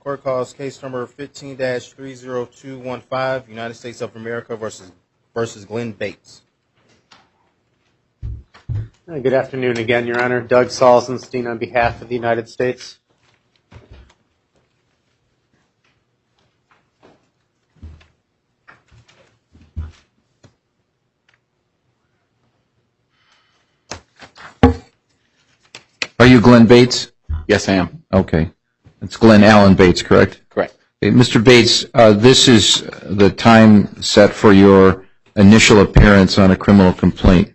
Court calls case number 15-30215, United States of America versus Glenn Bates. Good afternoon again, Your Honor. Doug Salzenstein on behalf of the United States. Are you Glenn Bates? Yes, I am. Okay. It's Glenn Allen Bates, correct? Correct. Okay, Mr. Bates, this is the time set for your initial appearance on a criminal complaint,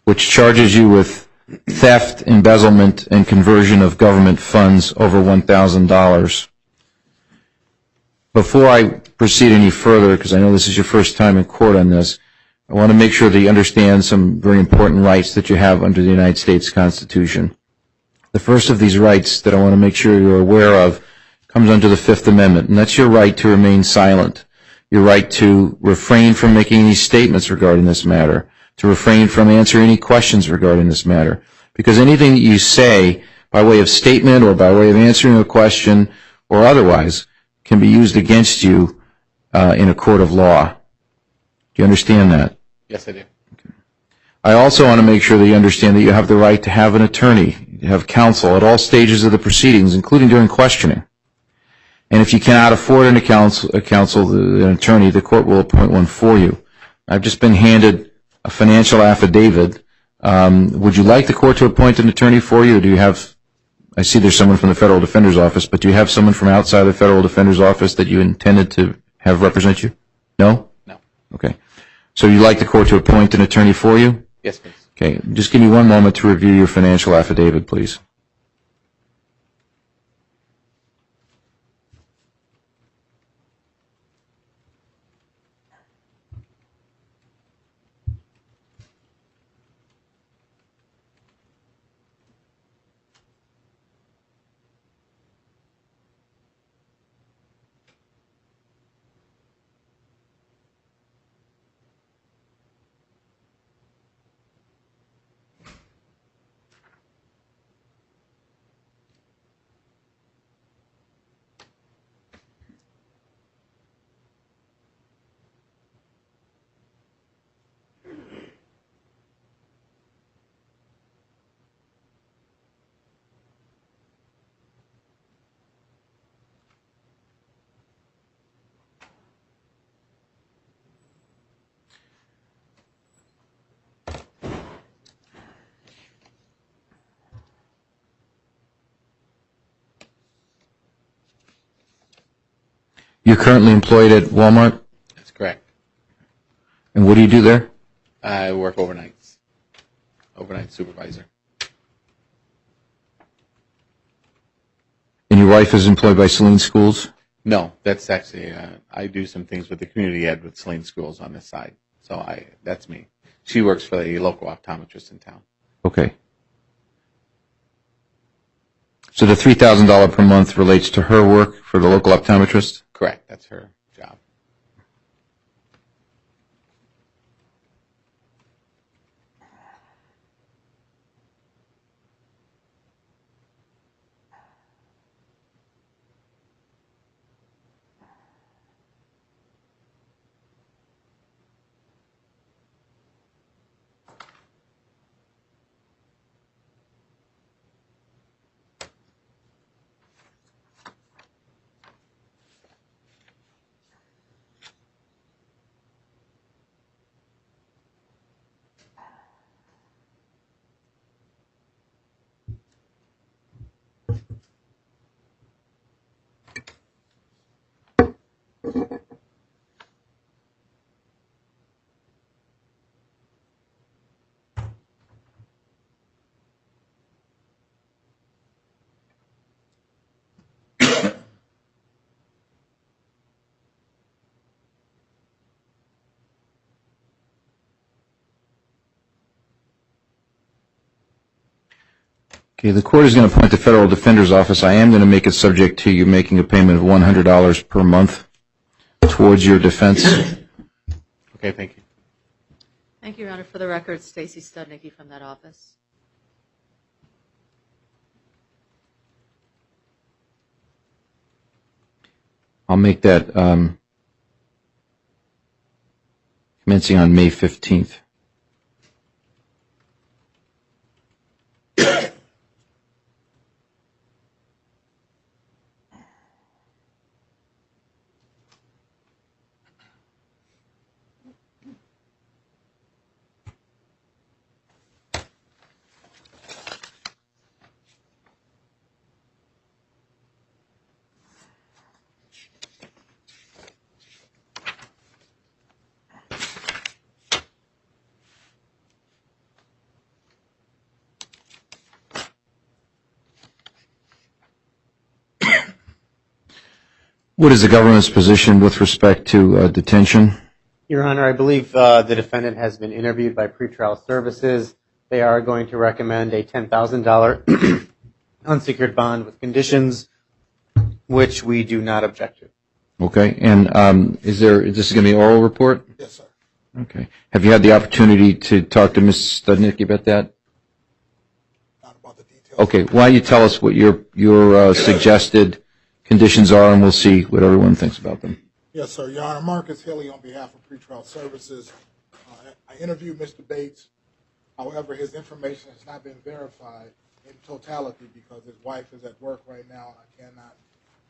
which charges you with theft, embezzlement, and conversion of government funds over $1,000. Before I proceed any further, because I know this is your first time in court on this, I want to make sure that you understand some very important rights that you have under the United States Constitution. The first of these rights that I want to make sure you're aware of comes under the Fifth Amendment, and that's your right to remain silent, your right to refrain from making any statements regarding this matter, to refrain from answering any questions regarding this matter, because anything that you say by way of statement or by way of answering a question or otherwise can be used against you in a court of law. Do you understand that? Yes, I do. I also want to make sure that you understand that you have the right to have an attorney, to have counsel at all stages of the proceedings, including during questioning. And if you cannot afford an attorney, the court will appoint one for you. I've just been handed a financial affidavit. Would you like the court to appoint an attorney for you, or do you have, I see there's someone from the Federal Defender's Office, but do you have someone from outside the Federal Defender's Office that you intended to have represent you? No? No. Okay. So you'd like the court to appoint an attorney for you? Yes, please. Okay. Just give me one moment to review your financial affidavit, please. You're currently employed at Walmart? That's correct. And what do you do there? I work overnights. Overnight supervisor. And your wife is employed by Saline Schools? No, that's actually, I do some things with the community ed with Saline Schools on this side. So that's me. She works for a local optometrist in town. Okay. So the $3,000 per month relates to her work for the local optometrist? Correct. That's her job. Okay, the court is going to appoint the Federal Defender's Office. I am going to make it subject to you making a payment of $100 per month towards your defense. Okay, thank you. Thank you, Your Honor. For the record, Stacy Studnicki from that office. I'll make that commencing on May 15th. What is the government's position with respect to detention? Your Honor, I believe the defendant has been interviewed by pretrial services. They are going to recommend a $10,000 unsecured bond with conditions, which we do not object to. Okay, and is this going to be an oral report? Yes, sir. Okay. Have you had the opportunity to talk to Ms. Studnicki about that? Not about the details. Okay, why don't you tell us what your suggested conditions are, and we'll see what everyone thinks about them. Yes, sir. Your Honor, Marcus Hilly on behalf of pretrial services. I interviewed Mr. Bates. However, his information has not been verified in totality because his wife is at work right now, and I cannot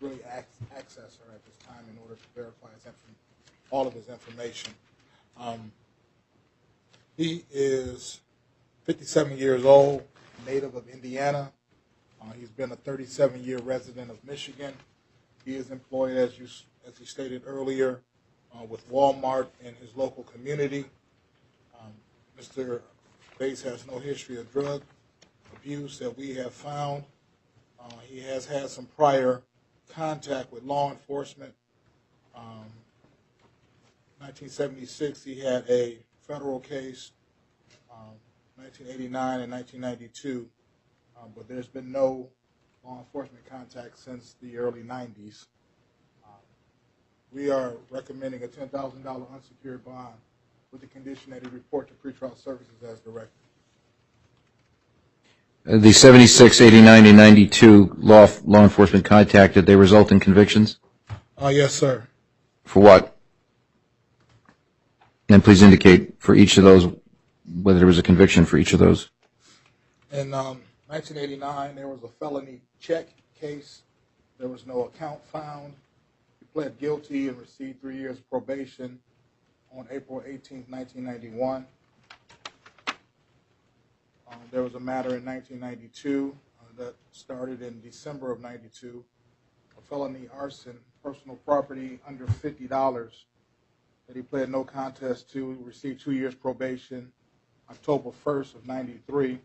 really access her at this time in order to verify all of his information. He is 57 years old, native of Indiana. He's been a 37-year resident of Michigan. He is employed, as you stated earlier, with Walmart in his local community. Mr. Bates has no history of drug abuse that we have found. He has had some prior contact with law enforcement. 1976, he had a federal case, 1989 and 1992, but there's been no law enforcement contact since the early 90s. We are recommending a $10,000 unsecured bond with the condition that he report to pretrial services as directed. The 76, 89, and 92 law enforcement contact, did they result in convictions? Yes, sir. For what? And please indicate for each of those whether there was a conviction for each of those. In 1989, there was a felony check case. There was no account found. He pled guilty and received 3 years probation on April 18, 1991. There was a matter in 1992 that started in December of 92, a felony arson, personal property under $50 that he pled no contest to, received 2 years probation, October 1st of 93.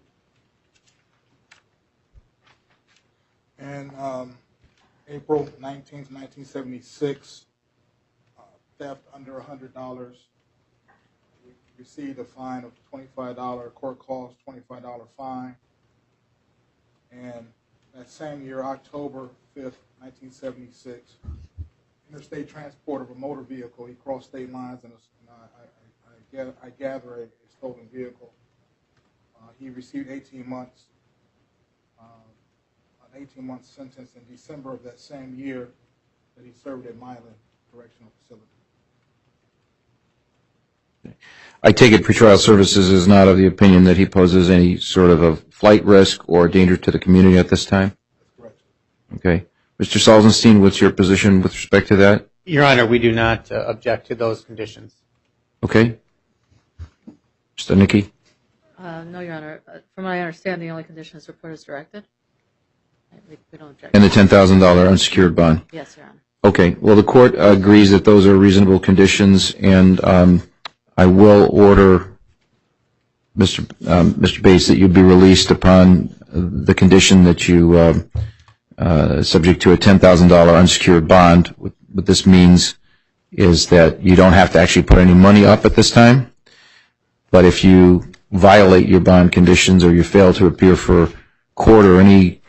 And April 19th, 1976, theft under $100. We received a fine of $25, court cost $25 fine. And that same year, October 5th, 1976, interstate transport of a motor vehicle. He crossed state lines and I gather a stolen vehicle. He received 18 months. An 18-month sentence in December of that same year that he served at Milan Correctional Facility. I take it pretrial services is not of the opinion that he poses any sort of a flight risk or danger to the community at this time? That's correct. Okay. Mr. Salzenstein, what's your position with respect to that? Your Honor, we do not object to those conditions. Okay. Mr. Nicky? No, Your Honor. From what I understand, the only condition is report as directed. We don't object. And the $10,000 unsecured bond? Yes, Your Honor. Okay. Well, the court agrees that those are reasonable conditions, and I will order, Mr. Bates, that you be released upon the condition that you, subject to a $10,000 unsecured bond. What this means is that you don't have to actually put any money up at this time, but if you violate your bond conditions or you fail to appear for court or anything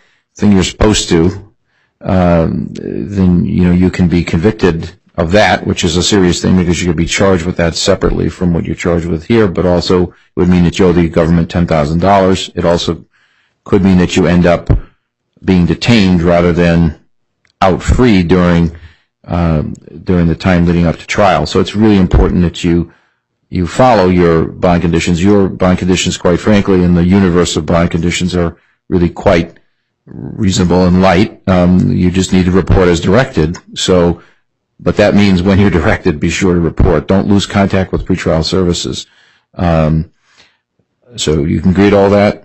you're supposed to, then you can be convicted of that, which is a serious thing because you could be charged with that separately from what you're charged with here, but also it would mean that you owe the government $10,000. It also could mean that you end up being detained rather than out free during during the time leading up to trial. So it's really important that you follow your bond conditions. Your bond conditions, quite frankly, in the universe of bond conditions are really quite reasonable and light. You just need to report as directed. So, but that means when you're directed, be sure to report. Don't lose contact with pretrial services. So you can read all that?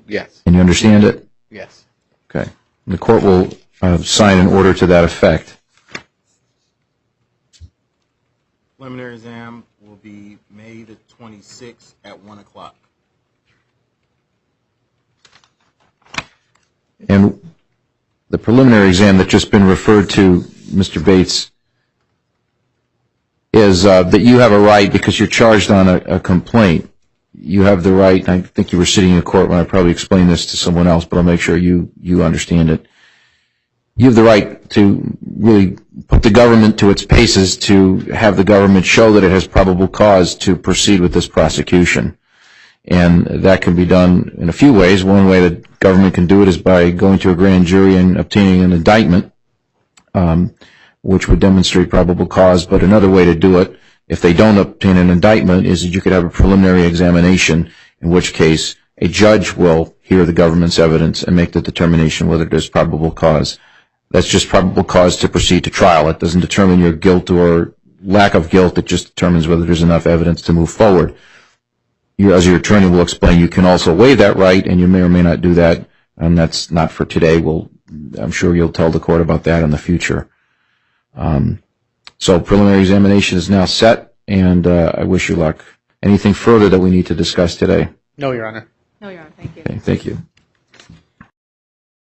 Yes. And you understand it? Yes. Okay. And the court will sign an order to that effect. Preliminary exam will be May the 26th at 1 o'clock. And the preliminary exam that's just been referred to, Mr. Bates, is that you have a right, because you're charged on a complaint, you have the right, and I think you were sitting in court when I probably explained this to someone else, but I'll make sure you understand it. You have the right to really put the government to its paces to have the government show that it has probable cause to proceed with this prosecution. And that can be done in a few ways. One way the government can do it is by going to a grand jury and obtaining an indictment, which would demonstrate probable cause. But another way to do it, if they don't obtain an indictment, is that you could have a preliminary examination, in which case a judge will hear the government's evidence and make the determination whether there's probable cause. That's just probable cause to proceed to trial. It doesn't determine your guilt or lack of guilt. It just determines whether there's enough evidence to move forward. You, as your attorney will explain, you can also waive that right, and you may or may not do that, and that's not for today. I'm sure you'll tell the court about that in the future. So preliminary examination is now set, and I wish you luck. Anything further that we need to discuss today? No, Your Honor. No, Your Honor, thank you. Okay, thank you.